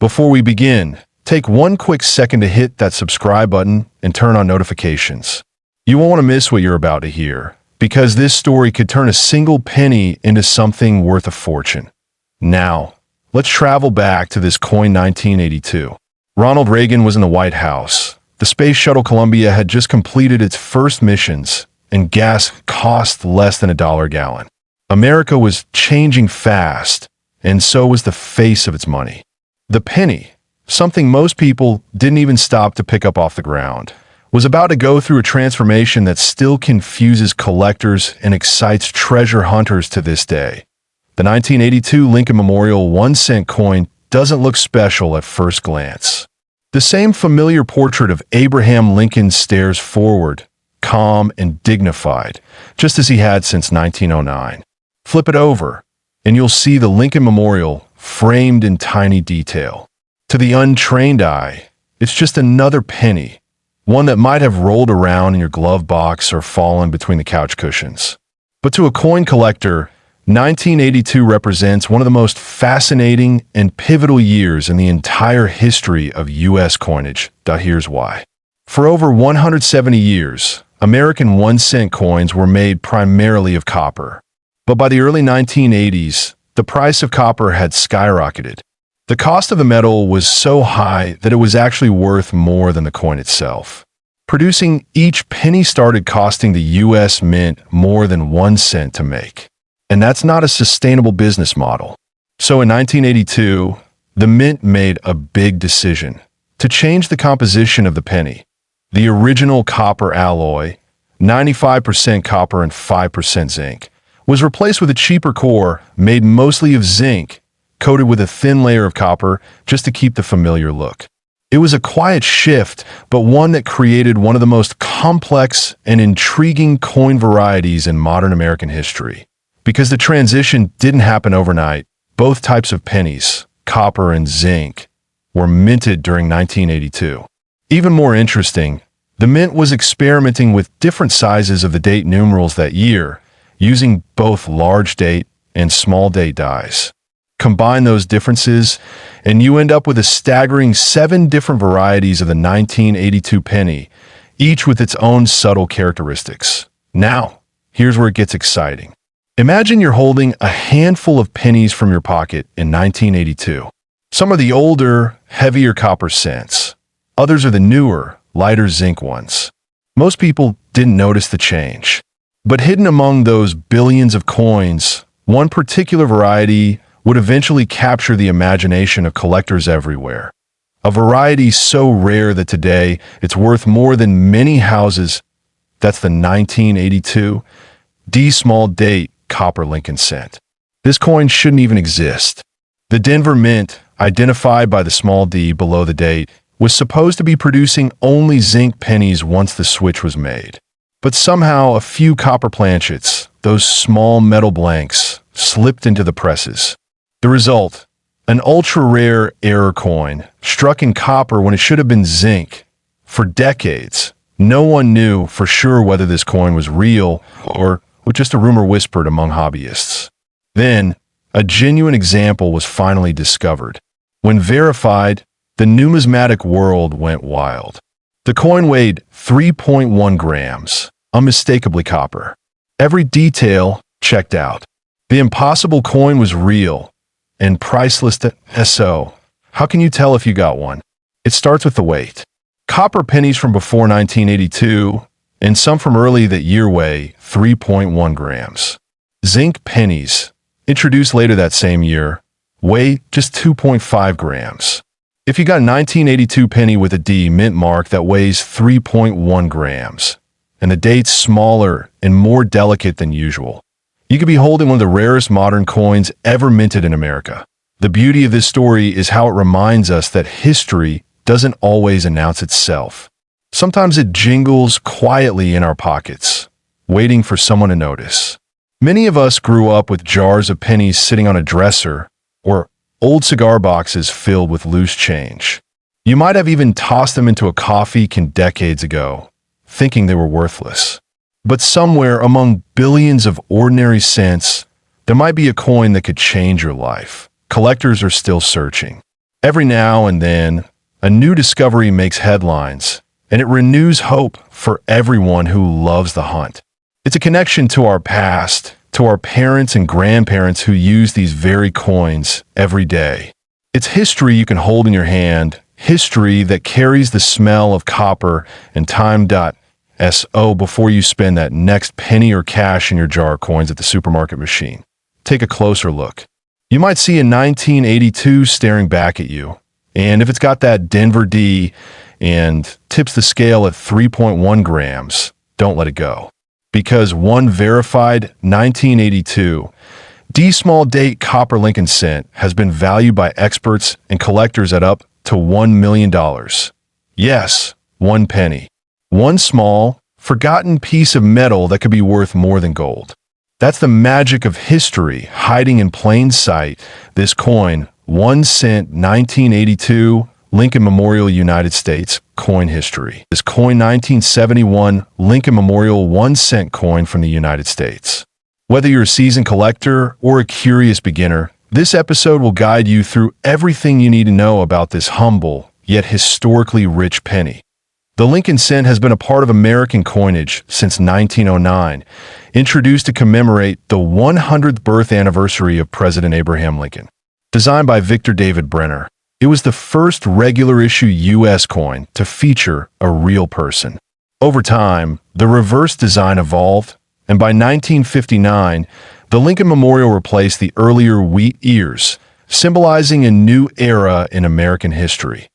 Before we begin, take one quick second to hit that subscribe button and turn on notifications. You won't want to miss what you're about to hear, because this story could turn a single penny into something worth a fortune. Now, let's travel back to this coin 1982. Ronald Reagan was in the White House. The Space Shuttle Columbia had just completed its first missions, and gas cost less than $1 a gallon. America was changing fast, and so was the face of its money. The penny, something most people didn't even stop to pick up off the ground, was about to go through a transformation that still confuses collectors and excites treasure hunters to this day. The 1982 Lincoln Memorial 1-cent coin doesn't look special at first glance. The same familiar portrait of Abraham Lincoln stares forward, calm and dignified, just as he had since 1909. Flip it over, and you'll see the Lincoln Memorial framed in tiny detail. To the untrained eye, it's just another penny, one that might have rolled around in your glove box or fallen between the couch cushions. But to a coin collector, 1982 represents one of the most fascinating and pivotal years in the entire history of U.S. coinage. Here's why. For over 170 years, American 1-cent coins were made primarily of copper. But by the early 1980s, the price of copper had skyrocketed. The cost of the metal was so high that it was actually worth more than the coin itself. Producing each penny started costing the U.S. Mint more than 1 cent to make. And that's not a sustainable business model. So in 1982, the Mint made a big decision to change the composition of the penny. The original copper alloy, 95% copper and 5% zinc, was replaced with a cheaper core made mostly of zinc, coated with a thin layer of copper just to keep the familiar look. It was a quiet shift, but one that created one of the most complex and intriguing coin varieties in modern American history. Because the transition didn't happen overnight, both types of pennies, copper and zinc, were minted during 1982. Even more interesting, the Mint was experimenting with different sizes of the date numerals that year, using both large date and small date dies. Combine those differences, and you end up with a staggering 7 different varieties of the 1982 penny, each with its own subtle characteristics. Now, here's where it gets exciting. Imagine you're holding a handful of pennies from your pocket in 1982. Some are the older, heavier copper cents. Others are the newer, lighter zinc ones. Most people didn't notice the change. But hidden among those billions of coins, one particular variety would eventually capture the imagination of collectors everywhere. A variety so rare that today it's worth more than many houses. That's the 1982 D small date copper Lincoln cent. This coin shouldn't even exist. The Denver Mint, identified by the small d below the date, was supposed to be producing only zinc pennies once the switch was made. But somehow a few copper planchets, those small metal blanks, slipped into the presses. The result, an ultra-rare error coin, struck in copper when it should have been zinc. For decades, no one knew for sure whether this coin was real or just a rumor whispered among hobbyists. Then, a genuine example was finally discovered. When verified, the numismatic world went wild. The coin weighed 3.1 grams, unmistakably copper. Every detail checked out. The impossible coin was real and priceless to SO. How can you tell if you got one? It starts with the weight. Copper pennies from before 1982 and some from early that year weigh 3.1 grams. Zinc pennies, introduced later that same year, weigh just 2.5 grams. If you got a 1982 penny with a D mint mark that weighs 3.1 grams, and the date's smaller and more delicate than usual, you could be holding one of the rarest modern coins ever minted in America. The beauty of this story is how it reminds us that history doesn't always announce itself. Sometimes it jingles quietly in our pockets, waiting for someone to notice. Many of us grew up with jars of pennies sitting on a dresser or old cigar boxes filled with loose change. You might have even tossed them into a coffee can decades ago, thinking they were worthless. But somewhere among billions of ordinary cents, there might be a coin that could change your life. Collectors are still searching. Every now and then, a new discovery makes headlines, and it renews hope for everyone who loves the hunt. It's a connection to our past, to our parents and grandparents who use these very coins every day. It's history you can hold in your hand, history that carries the smell of copper and time.so before you spend that next penny or cash in your jar of coins at the supermarket machine. Take a closer look. You might see a 1982 staring back at you, and if it's got that Denver D and tips the scale at 3.1 grams, don't let it go. Because one verified 1982 D small date copper Lincoln cent has been valued by experts and collectors at up to $1 million. Yes, one penny. One small, forgotten piece of metal that could be worth more than gold. That's the magic of history hiding in plain sight. This coin, 1 cent 1982 Lincoln Memorial United States coin history. This coin 1971 Lincoln Memorial 1 cent coin from the United States. Whether you're a seasoned collector or a curious beginner, this episode will guide you through everything you need to know about this humble yet historically rich penny. The Lincoln cent has been a part of American coinage since 1909, introduced to commemorate the 100th birth anniversary of President Abraham Lincoln. Designed by Victor David Brenner, it was the first regular issue U.S. coin to feature a real person. Over time, the reverse design evolved, and by 1959, the Lincoln Memorial replaced the earlier wheat ears, symbolizing a new era in American history.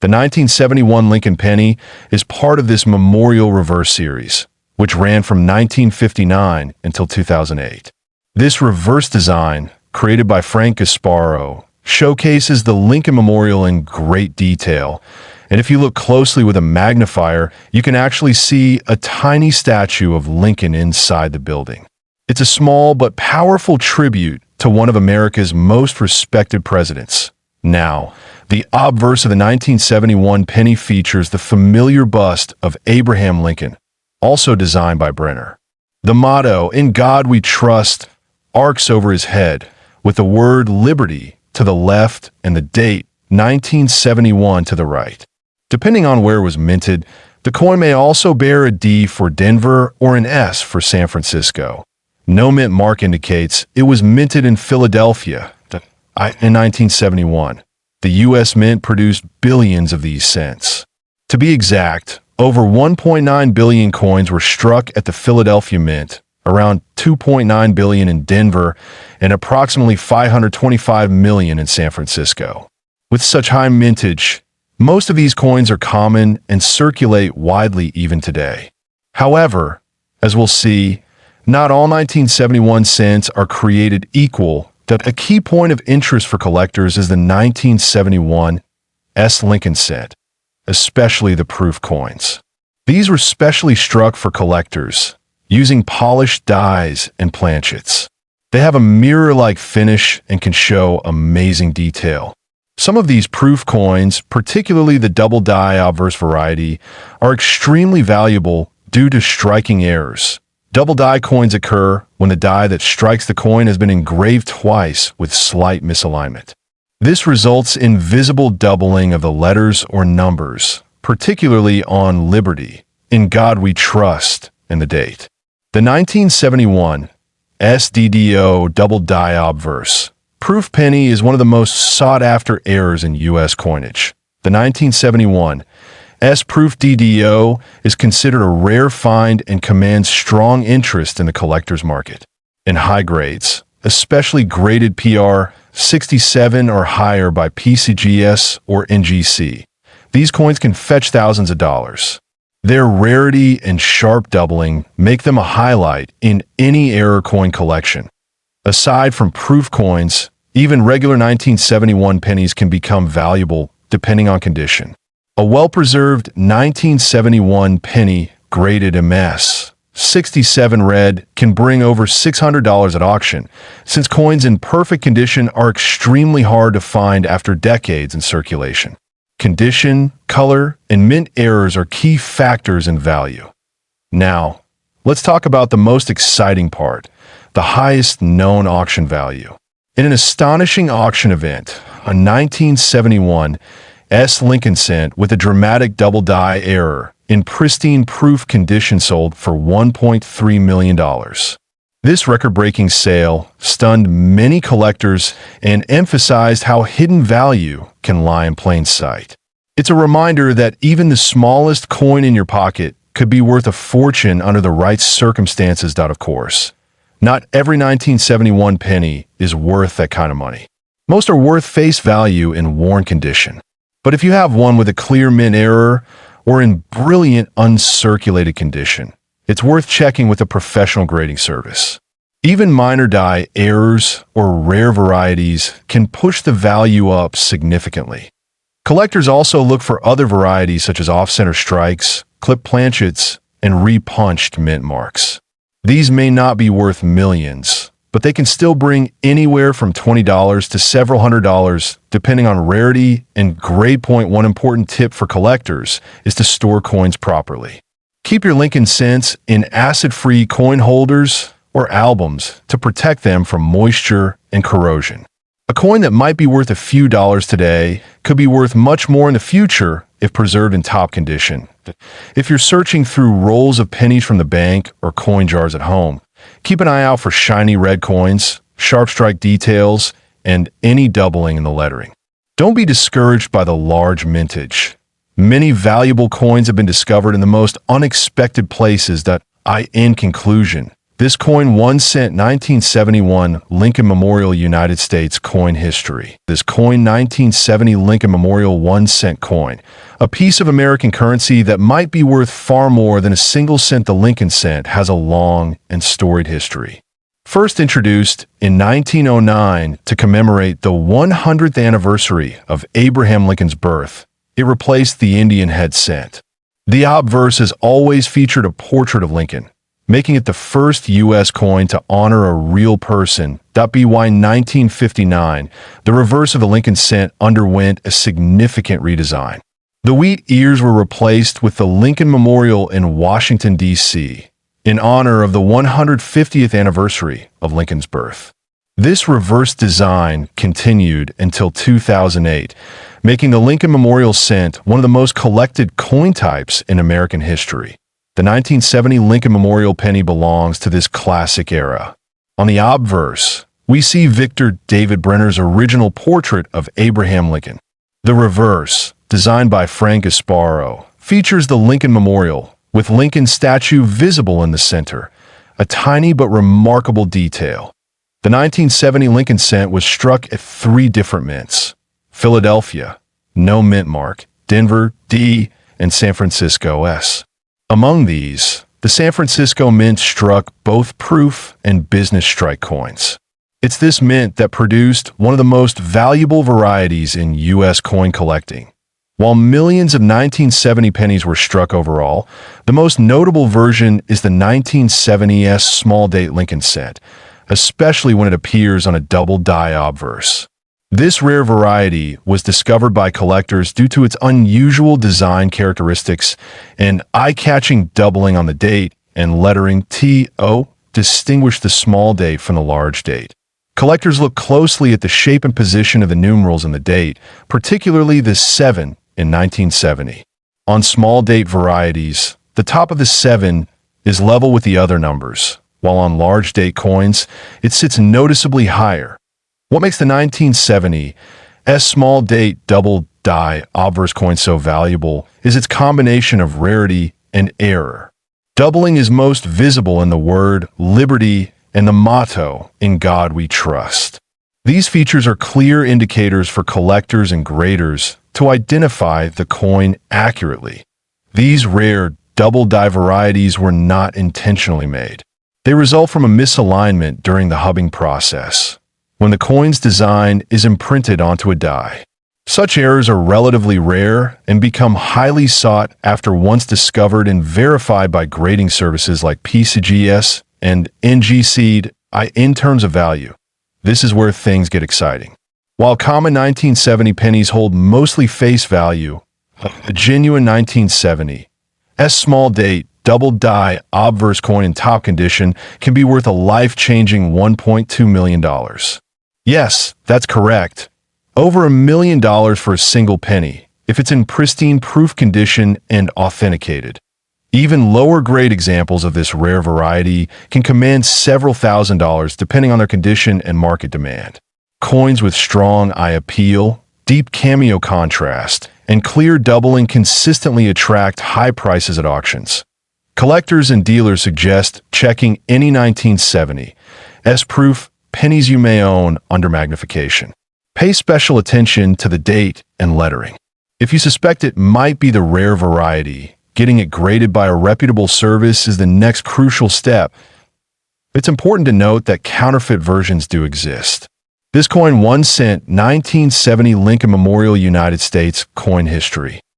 The 1971 Lincoln penny is part of this Memorial Reverse series, which ran from 1959 until 2008. This reverse design, created by Frank Gasparo, showcases the Lincoln Memorial in great detail, and if you look closely with a magnifier, you can actually see a tiny statue of Lincoln inside the building. It's a small but powerful tribute to one of America's most respected presidents. Now, the obverse of the 1971 penny features the familiar bust of Abraham Lincoln, also designed by Brenner. The motto, "In God We Trust," arcs over his head, with the word liberty to the left and the date 1971 to the right. Depending on where it was minted, the coin may also bear a D for Denver or an S for San Francisco. No mint mark indicates it was minted in Philadelphia in 1971. The U.S. Mint produced billions of these cents. To be exact, over 1.9 billion coins were struck at the Philadelphia Mint, around 2.9 billion in Denver, and approximately 525 million in San Francisco. With such high mintage, most of these coins are common and circulate widely even today. However, as we'll see, not all 1971 cents are created equal. A key point of interest for collectors is the 1971 S. Lincoln cent, especially the proof coins. These were specially struck for collectors, using polished dies and planchets. They have a mirror-like finish and can show amazing detail. Some of these proof coins, particularly the double die obverse variety, are extremely valuable due to striking errors. Double die coins occur when the die that strikes the coin has been engraved twice with slight misalignment. This results in visible doubling of the letters or numbers, particularly on Liberty, In God We Trust, and the date. The 1971 SDDO double die obverse proof penny is one of the most sought-after errors in U.S. coinage. The 1971 S-proof DDO is considered a rare find and commands strong interest in the collector's market. In high grades, especially graded PR 67 or higher by PCGS or NGC, these coins can fetch thousands of dollars. Their rarity and sharp doubling make them a highlight in any error coin collection. Aside from proof coins, even regular 1971 pennies can become valuable depending on condition. A well-preserved 1971 penny graded MS 67 red can bring over $600 at auction, since coins in perfect condition are extremely hard to find after decades in circulation. Condition, color, and mint errors are key factors in value. Now, let's talk about the most exciting part, the highest known auction value. In an astonishing auction event, a 1971 Lincoln cent with a dramatic double die error in pristine proof condition sold for $1.3 million. This record-breaking sale stunned many collectors and emphasized how hidden value can lie in plain sight. It's a reminder that even the smallest coin in your pocket could be worth a fortune under the right circumstances. Of course, not every 1971 penny is worth that kind of money. Most are worth face value in worn condition. But if you have one with a clear mint error or in brilliant uncirculated condition, it's worth checking with a professional grading service. Even minor die errors or rare varieties can push the value up significantly. Collectors also look for other varieties such as off-center strikes, clipped planchets, and repunched mint marks. These may not be worth millions, but they can still bring anywhere from $20 to several $100s, depending on rarity and grade point. One important tip for collectors is to store coins properly. Keep your Lincoln cents in acid-free coin holders or albums to protect them from moisture and corrosion. A coin that might be worth a few dollars today could be worth much more in the future if preserved in top condition. If you're searching through rolls of pennies from the bank or coin jars at home, keep an eye out for shiny red coins, sharp strike details, and any doubling in the lettering. Don't be discouraged by the large mintage. Many valuable coins have been discovered in the most unexpected places. In conclusion, this coin 1 cent 1971 Lincoln Memorial United States coin history. This coin 1970 Lincoln Memorial 1 cent coin, a piece of American currency that might be worth far more than a single cent. The Lincoln cent has a long and storied history. First introduced in 1909 to commemorate the 100th anniversary of Abraham Lincoln's birth, it replaced the Indian head cent. The obverse has always featured a portrait of Lincoln, making it the first U.S. coin to honor a real person. By 1959, the reverse of the Lincoln cent underwent a significant redesign. The wheat ears were replaced with the Lincoln Memorial in Washington, D.C., in honor of the 150th anniversary of Lincoln's birth. This reverse design continued until 2008, making the Lincoln Memorial cent one of the most collected coin types in American history. The 1970 Lincoln Memorial penny belongs to this classic era. On the obverse, we see Victor David Brenner's original portrait of Abraham Lincoln. The reverse, designed by Frank Gasparo, features the Lincoln Memorial, with Lincoln's statue visible in the center, a tiny but remarkable detail. The 1970 Lincoln cent was struck at 3 different mints: Philadelphia, no mint mark; Denver, D; and San Francisco, S. Among these, the San Francisco Mint struck both proof and business strike coins. It's this mint that produced one of the most valuable varieties in U.S. coin collecting. While millions of 1970 pennies were struck overall, the most notable version is the 1970s small date Lincoln cent, especially when it appears on a double die obverse. This rare variety was discovered by collectors due to its unusual design characteristics and eye-catching doubling on the date and lettering TO distinguish the small date from the large date. Collectors look closely at the shape and position of the numerals in the date, particularly the 7 in 1970. On small date varieties, the top of the 7 is level with the other numbers, while on large date coins, it sits noticeably higher. What makes the 1970 small date double die obverse coin so valuable is its combination of rarity and error. Doubling is most visible in the word liberty and the motto, "In God We Trust." These features are clear indicators for collectors and graders to identify the coin accurately. These rare double die varieties were not intentionally made. They result from a misalignment during the hubbing process, when the coin's design is imprinted onto a die. Such errors are relatively rare and become highly sought after once discovered and verified by grading services like PCGS and NGC. In terms of value, this is where things get exciting. While common 1970 pennies hold mostly face value, a genuine 1970 small date double die obverse coin in top condition can be worth a life-changing $1.2 million. Yes, that's correct. Over $1 million for a single penny, if it's in pristine proof condition and authenticated. Even lower-grade examples of this rare variety can command several $1,000s depending on their condition and market demand. Coins with strong eye appeal, deep cameo contrast, and clear doubling consistently attract high prices at auctions. Collectors and dealers suggest checking any 1970 S-proof pennies you may own under magnification. Pay special attention to the date and lettering. If you suspect it might be the rare variety, getting it graded by a reputable service is the next crucial step. It's important to note that counterfeit versions do exist. This coin 1 cent 1970 Lincoln Memorial United States coin history.